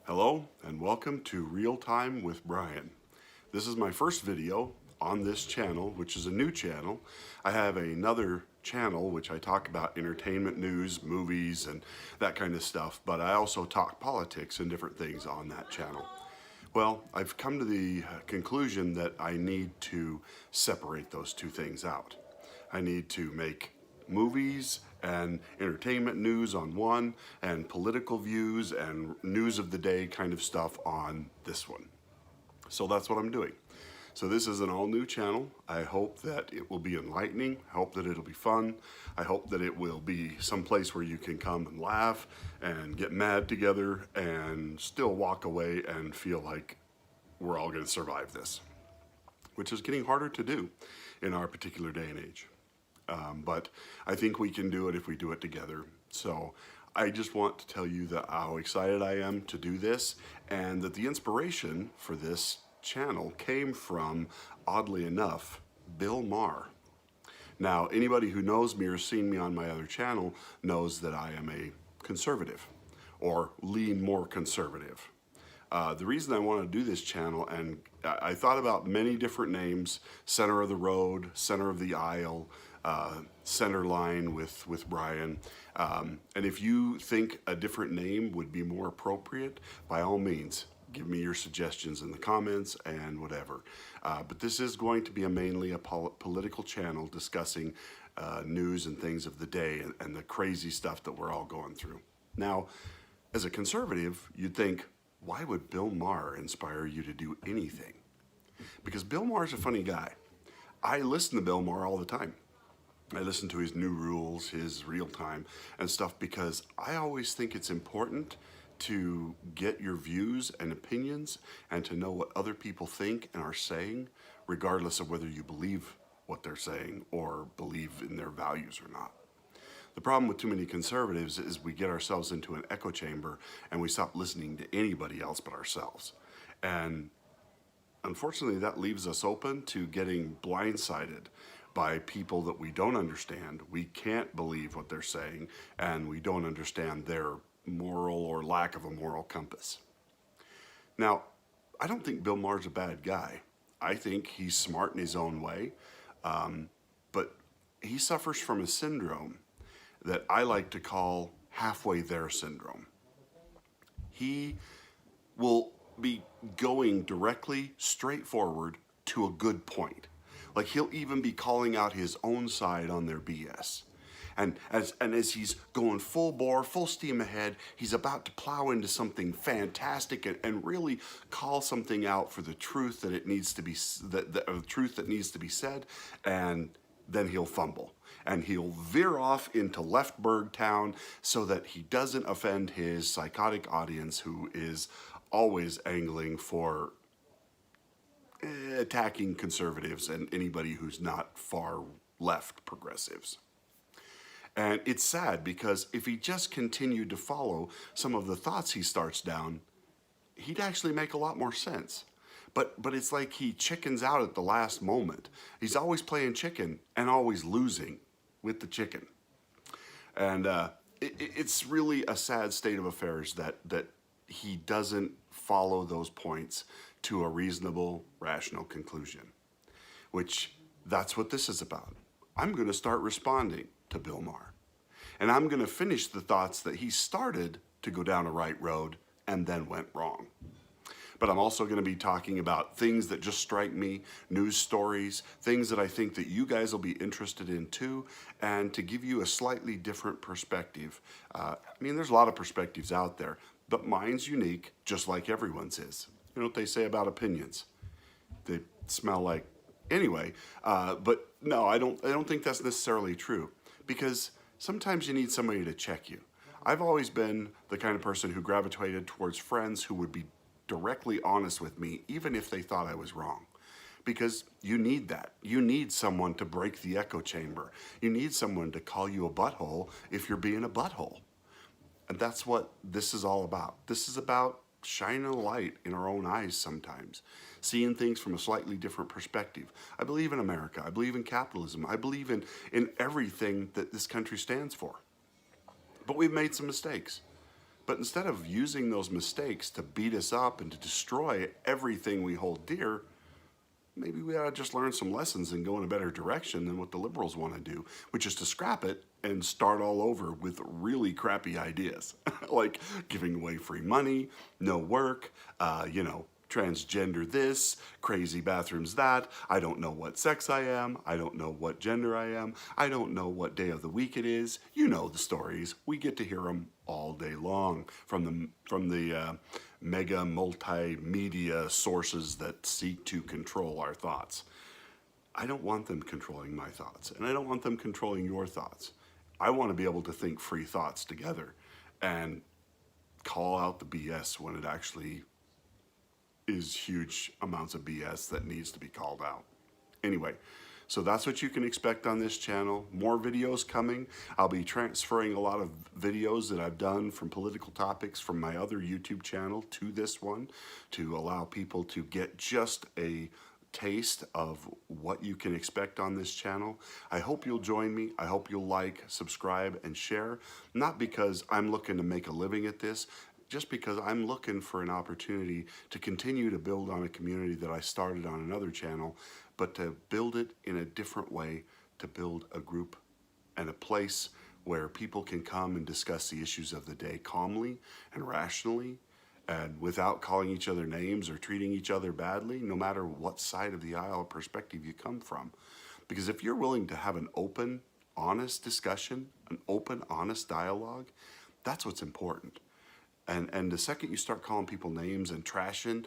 Hello and welcome to Real Time with Brian. This is my first video on this channel, which is a new channel. I have another channel which I talk about entertainment news, movies, and that kind of stuff, but I also talk politics and different things on that channel. Well, I've come to the conclusion that I need to separate those two things out. I need to make movies and entertainment news on one, and political views and news of the day kind of stuff on this one. So that's what I'm doing. So this is an all-new channel. I hope that it will be enlightening. I hope that it'll be fun. I hope that it will be someplace where you can come and laugh and get mad together and still walk away and feel like we're all going to survive this, which is getting harder to do in our particular day and age. But I think we can do it if we do it together. So I just want to tell you that how excited I am to do this, and that the inspiration for this channel came from, oddly enough, Bill Maher. Now, anybody who knows me or has seen me on my other channel knows that I am a conservative, or lean more conservative. The reason I want to do this channel, and I thought about many different names: center of the road, center of the aisle, center line with Brian. And if you think a different name would be more appropriate, by all means, give me your suggestions in the comments and whatever. But this is going to be mainly a political channel discussing news and things of the day and the crazy stuff that we're all going through. Now, as a conservative, you'd think, why would Bill Maher inspire you to do anything? Because Bill Maher's a funny guy. I listen to Bill Maher all the time. I listen to his new rules, his real time and stuff, because I always think it's important to get your views and opinions and to know what other people think and are saying, regardless of whether you believe what they're saying or believe in their values or not. The problem with too many conservatives is we get ourselves into an echo chamber and we stop listening to anybody else but ourselves. And unfortunately, that leaves us open to getting blindsided by people that we don't understand. We can't believe what they're saying, and we don't understand their moral or lack of a moral compass. Now, I don't think Bill Maher's a bad guy. I think he's smart in his own way, but he suffers from a syndrome that I like to call halfway there syndrome. He will be going directly, straightforward to a good point. Like, he'll even be calling out his own side on their BS. And as he's going full bore, full steam ahead, he's about to plow into something fantastic and really call something out for the truth that it needs to be, the truth that needs to be said, and then he'll fumble. And he'll veer off into Leftberg town so that he doesn't offend his psychotic audience, who is always angling for attacking conservatives and anybody who's not far left progressives. And it's sad, because if he just continued to follow some of the thoughts he starts down, he'd actually make a lot more sense. But it's like he chickens out at the last moment. He's always playing chicken and always losing with the chicken. And it's really a sad state of affairs that he doesn't follow those points to a reasonable, rational conclusion, which that's what this is about. I'm going to start responding to Bill Maher, and I'm going to finish the thoughts that he started to go down a right road and then went wrong. But I'm also going to be talking about things that just strike me, news stories, things that I think that you guys will be interested in too, and to give you a slightly different perspective. I mean, there's a lot of perspectives out there, but mine's unique, just like everyone's is. You know what they say about opinions? They smell like, anyway. But no, I don't think that's necessarily true, because sometimes you need somebody to check you. I've always been the kind of person who gravitated towards friends who would be directly honest with me, even if they thought I was wrong. Because you need that. You need someone to break the echo chamber. You need someone to call you a butthole if you're being a butthole. And that's what this is all about. This is about shining a light in our own eyes sometimes, seeing things from a slightly different perspective. I believe in America. I believe in capitalism. I believe in everything that this country stands for. But we've made some mistakes. But instead of using those mistakes to beat us up and to destroy everything we hold dear, maybe we ought to just learn some lessons and go in a better direction than what the liberals want to do, which is to scrap it and start all over with really crappy ideas, like giving away free money, no work, transgender this, crazy bathrooms that, I don't know what sex I am, I don't know what gender I am, I don't know what day of the week it is. You know the stories. We get to hear them all day long from the mega multimedia sources that seek to control our thoughts. I don't want them controlling my thoughts, and I don't want them controlling your thoughts. I want to be able to think free thoughts together and call out the BS when it actually is huge amounts of BS that needs to be called out. Anyway, so that's what you can expect on this channel. More videos coming. I'll be transferring a lot of videos that I've done from political topics from my other YouTube channel to this one to allow people to get just a taste of what you can expect on this channel. I hope you'll join me. I hope you'll like, subscribe, and share. Not because I'm looking to make a living at this, just because I'm looking for an opportunity to continue to build on a community that I started on another channel, but to build it in a different way, to build a group and a place where people can come and discuss the issues of the day calmly and rationally and without calling each other names or treating each other badly, no matter what side of the aisle or perspective you come from. Because if you're willing to have an open, honest discussion, an open, honest dialogue, that's what's important. And the second you start calling people names and trashing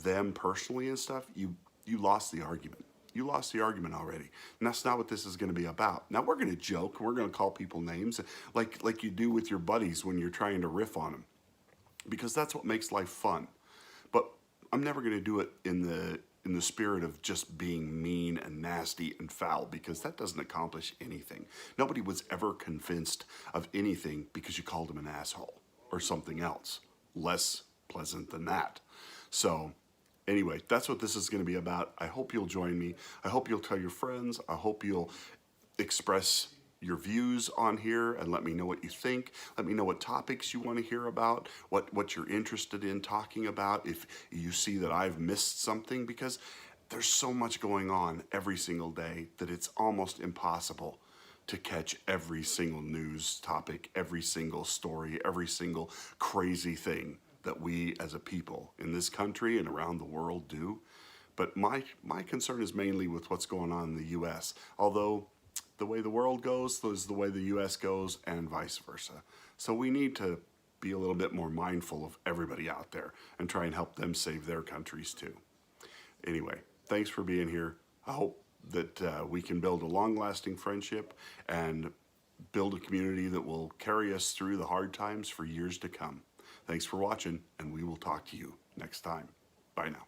them personally and stuff, you lost the argument. You lost the argument already. And that's not what this is going to be about. Now, we're going to joke. We're going to call people names like you do with your buddies when you're trying to riff on them, because that's what makes life fun. But I'm never going to do it in the spirit of just being mean and nasty and foul, because that doesn't accomplish anything. Nobody was ever convinced of anything because you called them an asshole or something else less pleasant than that. So anyway, that's what this is going to be about. I hope you'll join me. I hope you'll tell your friends. I hope you'll express your views on here and let me know what you think. Let me know what topics you want to hear about, what you're interested in talking about, if you see that I've missed something, because there's so much going on every single day that it's almost impossible to catch every single news topic, every single story, every single crazy thing that we as a people in this country and around the world do. But my concern is mainly with what's going on in the U.S., although the way the world goes is the way the U.S. goes, and vice versa. So we need to be a little bit more mindful of everybody out there and try and help them save their countries too. Anyway, thanks for being here. I hope that we can build a long-lasting friendship and build a community that will carry us through the hard times for years to come. Thanks for watching, and we will talk to you next time. Bye now.